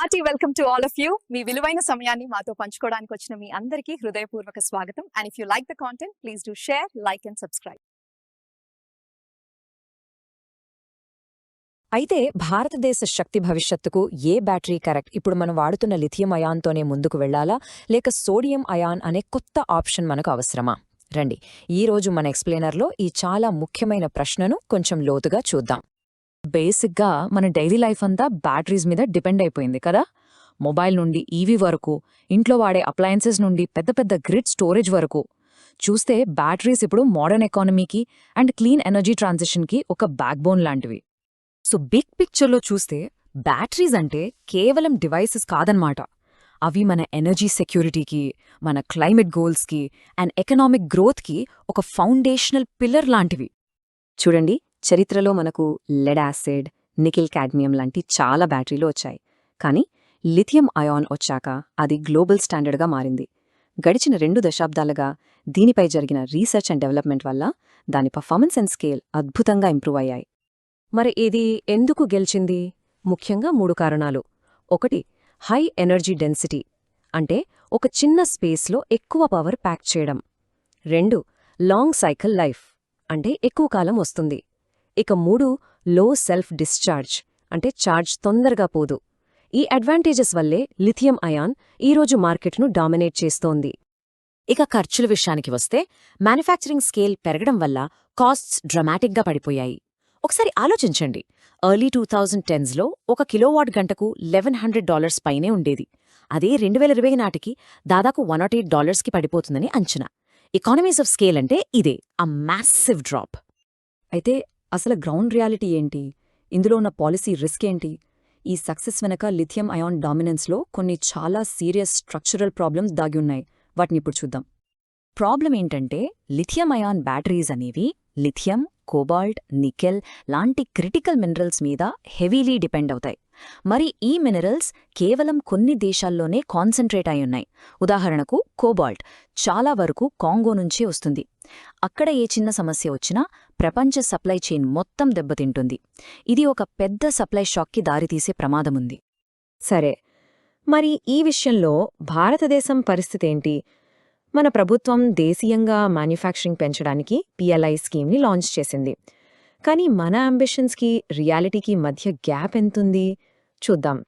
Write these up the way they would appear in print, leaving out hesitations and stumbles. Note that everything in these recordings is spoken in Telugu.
Hearty welcome to all of you. మీ విలువైన సమయాన్ని మాతో పంచుకోవడానికి వచ్చిన మీ అందరికీ హృదయపూర్వక స్వాగతం. And if you like the content, please do share, like and subscribe. అయితే భారతదేశ శక్తి భవిష్యత్తుకు ఏ బ్యాటరీ కరెక్ట్? ఇప్పుడు మనం వాడుతున్న లిథియం అయాన్తోనే ముందుకు వెళ్లాలా, లేక సోడియం అయాన్ అనే కొత్త ఆప్షన్ మనకు అవసరమా? రండి, ఈరోజు మన ఎక్స్ప్లెయినర్లో ఈ చాలా ముఖ్యమైన ప్రశ్నను కొంచెం లోతుగా చూద్దాం. బేసిక్గా మన డైలీ లైఫ్ అంతా బ్యాటరీస్ మీద డిపెండ్ అయిపోయింది కదా. మొబైల్ నుండి ఈవీ వరకు, ఇంట్లో వాడే అప్లయన్సెస్ నుండి పెద్ద పెద్ద గ్రిడ్ స్టోరేజ్ వరకు చూస్తే బ్యాటరీస్ ఇప్పుడు మోడర్న్ ఎకానమీకి అండ్ క్లీన్ ఎనర్జీ ట్రాన్సిషన్కి ఒక బ్యాక్బోన్ లాంటివి. సో బిగ్ పిక్చర్లో చూస్తే బ్యాటరీస్ అంటే కేవలం డివైసెస్ కాదన్నమాట. అవి మన ఎనర్జీ సెక్యూరిటీకి, మన క్లైమేట్ గోల్స్కి అండ్ ఎకనామిక్ గ్రోత్కి ఒక ఫౌండేషనల్ పిల్లర్ లాంటివి. చూడండి, చరిత్రలో మనకు లెడ్ యాసిడ్, నికెల్ కాడ్మియం లాంటి చాలా బ్యాటరీలు వచ్చాయి. కానీ లిథియం అయాన్ వచ్చాక అది గ్లోబల్ స్టాండర్డ్గా మారింది. గడిచిన 2 దశాబ్దాలుగా దీనిపై జరిగిన రీసెర్చ్ అండ్ డెవలప్మెంట్ వల్ల దాని పర్ఫార్మెన్స్ అండ్ స్కేల్ అద్భుతంగా ఇంప్రూవ్ అయ్యాయి. మరి ఇది ఎందుకు గెలిచింది? ముఖ్యంగా 3 కారణాలు. 1, హై ఎనర్జీ డెన్సిటీ, అంటే ఒక చిన్న స్పేస్లో ఎక్కువ పవర్ ప్యాక్ చేయడం. 2, లాంగ్ సైకిల్ లైఫ్, అంటే ఎక్కువ కాలం వస్తుంది. ఇక 3, లో సెల్ఫ్ డిశ్చార్జ్, అంటే ఛార్జ్ తొందరగా పోదు. ఈ అడ్వాంటేజెస్ వల్లే లిథియం అయాన్ ఈరోజు మార్కెట్ను డామినేట్ చేస్తోంది. ఇక ఖర్చుల విషయానికి వస్తే మ్యానుఫ్యాక్చరింగ్ స్కేల్ పెరగడం వల్ల కాస్ట్స్ డ్రమాటిక్గా పడిపోయాయి. ఒకసారి ఆలోచించండి, ఎర్లీ 2010స్లో 1 కిలోవాట్ గంటకు $1,100 పైనే ఉండేది. అదే 2020 నాటికి దాదాపు $108కి పడిపోతుందని అంచనా. ఎకానమీస్ ఆఫ్ స్కేల్ అంటే ఇదే, ఆ మ్యాసివ్ డ్రాప్. అయితే అసలు గ్రౌండ్ రియాలిటీ ఏంటి? ఇందులో ఉన్న పాలసీ రిస్క్ ఏంటి? ఈ సక్సెస్ వెనక లిథియం అయాన్ డామినెన్స్లో కొన్ని చాలా సీరియస్ స్ట్రక్చరల్ ప్రాబ్లమ్స్ దాగి ఉన్నాయి. వాటిని ఇప్పుడు చూద్దాం. ప్రాబ్లం ఏంటంటే, లిథియం అయాన్ బ్యాటరీస్ అనేవి లిథియం, కోబాల్ట్, నికెల్ లాంటి క్రిటికల్ మినరల్స్ మీద హెవీలీ డిపెండ్ అవుతాయి. మరి ఈ మినరల్స్ కేవలం కొన్ని దేశాల్లోనే కాన్సంట్రేట్ అయి ఉన్నాయి. ఉదాహరణకు కోబాల్ట్ చాలా వరకు కాంగో నుంచే వస్తుంది. అక్కడ ఏ చిన్న సమస్య వచ్చినా ప్రపంచ సప్లై చైన్ మొత్తం దెబ్బతింటుంది. ఇది ఒక పెద్ద సప్లై షాక్కి దారితీసే ప్రమాదముంది. సరే, మరి ఈ విషయంలో భారతదేశం పరిస్థితేంటి? మన ప్రభుత్వం దేశీయంగా మ్యానుఫ్యాక్చరింగ్ పెంచడానికి PLI స్కీమ్ని లాంచ్ చేసింది. కానీ మన అంబిషన్స్కి రియాలిటీకి మధ్య గ్యాప్ ఎంతుంది? చూద్దాం.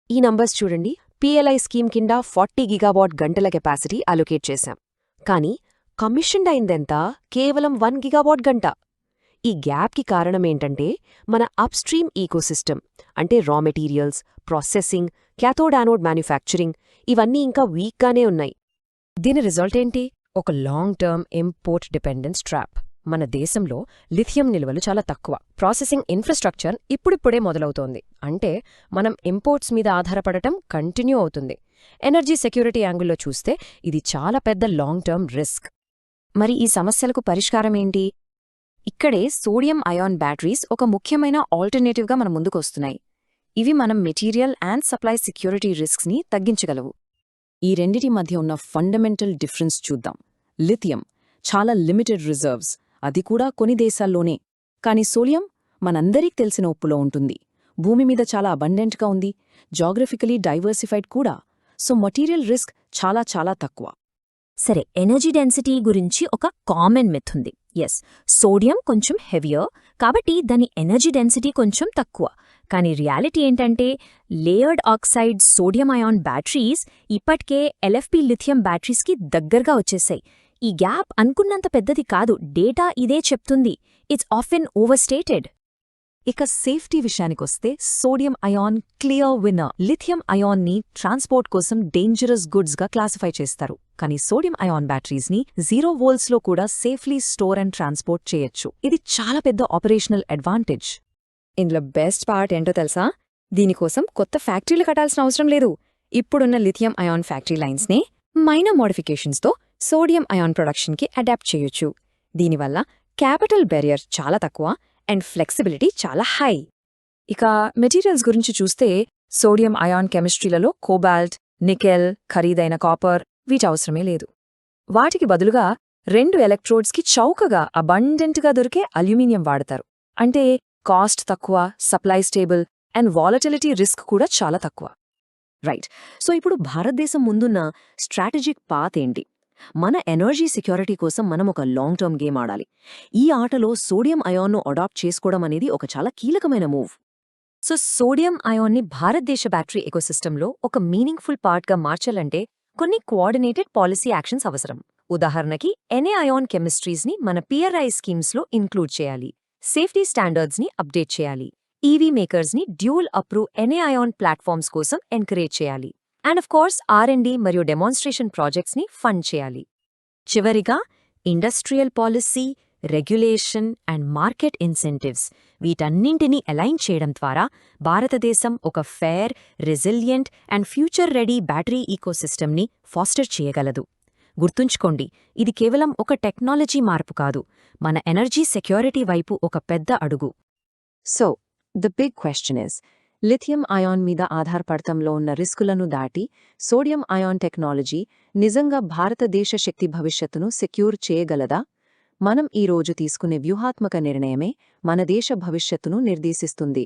ఈ నంబర్స్ చూడండి. PLI స్కీమ్ కింద 40 గిగావాట్ గంటల కెపాసిటీ అలొకేట్ చేశాం. కానీ కమిషన్డ్ అయిందెంత? కేవలం 1 గిగావాట్ గంట. ఈ గ్యాప్కి కారణమేంటంటే మన అప్స్ట్రీమ్ ఈకోసిస్టమ్, అంటే రా materials, processing, cathode anode manufacturing ఇవన్నీ ఇంకా వీక్గానే ఉన్నాయి. దీని రిజల్ట్ ఏంటి? ఒక long term import dependence trap. మన దేశంలో లిథియం నిల్వలు చాలా తక్కువ. ప్రాసెసింగ్ ఇన్ఫ్రాస్ట్రక్చర్ ఇప్పుడిప్పుడే మొదలవుతోంది. అంటే మనం ఇంపోర్ట్స్ మీద ఆధారపడటం కంటిన్యూ అవుతుంది. ఎనర్జీ సెక్యూరిటీ యాంగిల్లో చూస్తే ఇది చాలా పెద్ద లాంగ్ టర్మ్ రిస్క్. మరి ఈ సమస్యలకు పరిష్కారమేంటి? ఇక్కడే సోడియం అయాన్ బ్యాటరీస్ ఒక ముఖ్యమైన ఆల్టర్నేటివ్గా మన ముందుకొస్తున్నాయి. ఇవి మనం మెటీరియల్ అండ్ సప్లై సెక్యూరిటీ రిస్క్స్ని తగ్గించగలవు. ఈ రెండిటి మధ్య ఉన్న ఫండమెంటల్ డిఫరెన్స్ చూద్దాం. లిథియం చాలా లిమిటెడ్ రిజర్వ్స్, అది కూడా కొన్ని దేశాల్లోనే. కానీ సోడియం మనందరికీ తెలిసిన ఉప్పులో ఉంటుంది. భూమి మీద చాలా అబండెంట్గా ఉంది, జాగ్రఫికలీ డైవర్సిఫైడ్ కూడా. సో మెటీరియల్ రిస్క్ చాలా చాలా తక్కువ. సరే, ఎనర్జీ డెన్సిటీ గురించి ఒక కామన్ మిత్ ఉంది. ఎస్, సోడియం కొంచెం హెవియర్ కాబట్టి దాని ఎనర్జీ డెన్సిటీ కొంచెం తక్కువ. కానీ రియాలిటీ ఏంటంటే, layered oxide sodium ion batteries ఇప్పటికే LFP లిథియం బ్యాటరీస్కి దగ్గరగా వచ్చేసాయి. ఈ గ్యాప్ అనుకున్నంత పెద్దది కాదు, డేటా ఇదే చెప్తుంది. It's often overstated. ఇక సేఫ్టీ విషయానికొస్తే sodium ion clear winner. Lithium అయాన్ని ట్రాన్స్పోర్ట్ కోసం డేంజరస్ గుడ్స్గా క్లాసిఫై చేస్తారు. కానీ సోడియం అయాన్ బ్యాటరీస్ని 0 వోల్ట్స్లో కూడా సేఫ్లీ స్టోర్ అండ్ ట్రాన్స్పోర్ట్ చేయొచ్చు. ఇది చాలా పెద్ద ఆపరేషనల్ అడ్వాంటేజ్. ఇందులో బెస్ట్ పార్ట్ ఏంటో తెలుసా? దీనికోసం కొత్త ఫ్యాక్టరీలు కట్టాల్సిన అవసరం లేదు. ఇప్పుడున్న లిథియం అయాన్ ఫ్యాక్టరీ లైన్స్ని మైనర్ మోడిఫికేషన్స్తో సోడియం అయాన్ ప్రొడక్షన్కి అడాప్ట్ చేయొచ్చు. దీనివల్ల క్యాపిటల్ బ్యారియర్ చాలా తక్కువ అండ్ ఫ్లెక్సిబిలిటీ చాలా హై. ఇక మెటీరియల్స్ గురించి చూస్తే సోడియం అయాన్ కెమిస్ట్రీలలో కోబాల్ట్, నికెల్, ఖరీదైన కాపర్ వీటి అవసరమే లేదు. వాటికి బదులుగా 2 ఎలక్ట్రోడ్స్కి చౌకగా అబండెంట్గా దొరికే అల్యూమినియం వాడతారు. అంటే కాస్ట్ తక్కువ, supply stable and volatility risk కూడా చాలా తక్కువ. రైట్. సో ఇప్పుడు భారతదేశం ముందున్న స్ట్రాటజిక్ పాత్ ఏంటి? మన ఎనర్జీ సెక్యూరిటీ కోసం మనం ఒక లాంగ్ టర్మ్ గేమ్ ఆడాలి. ఈ ఆటలో సోడియం అయాన్ను అడాప్ట్ చేసుకోవడం అనేది ఒక చాలా కీలకమైన మూవ్. సో సోడియం అయాన్ని భారతదేశ బ్యాటరీ ఎకోసిస్టంలో ఒక మీనింగ్ఫుల్ పార్ట్గా మార్చాలంటే కొన్ని కోఆర్డినేటెడ్ పాలసీ యాక్షన్స్ అవసరం. ఉదాహరణకి NA-అయాన్ కెమిస్ట్రీస్ని మన PRI స్కీమ్స్లో ఇంక్లూడ్ చేయాలి, సేఫ్టీ స్టాండర్డ్స్ని అప్డేట్ చేయాలి, ఈవీ మేకర్స్ని డ్యూల్ అప్రూవ్ NA-అయాన్ ప్లాట్ఫామ్స్ కోసం ఎంకరేజ్ చేయాలి, అండ్ ఆఫ్ కోర్స్ R&D మరియు డెమాన్స్ట్రేషన్ ప్రాజెక్ట్స్ని ఫండ్ చేయాలి. చివరిగా industrial policy, regulation and market incentives వీటన్నింటినీ అలైన్ చేయడం ద్వారా భారతదేశం ఒక fair, resilient and future ready battery ఈకోసిస్టమ్ని ఫాస్టర్ చేయగలదు. గుర్తుంచుకోండి, ఇది కేవలం ఒక టెక్నాలజీ మార్పు కాదు, మన ఎనర్జీ సెక్యూరిటీ వైపు ఒక పెద్ద అడుగు. So the big question is, lithium ion మీద ఆధారపడటంలో ఉన్న రిస్కులను దాటి సోడియం అయాన్ టెక్నాలజీ నిజంగా భారతదేశ శక్తి భవిష్యత్తును సెక్యూర్ చేయగలదా? మనం ఈ రోజు తీసుకునే వ్యూహాత్మక నిర్ణయమే మన దేశ భవిష్యత్తును నిర్దేశిస్తుంది.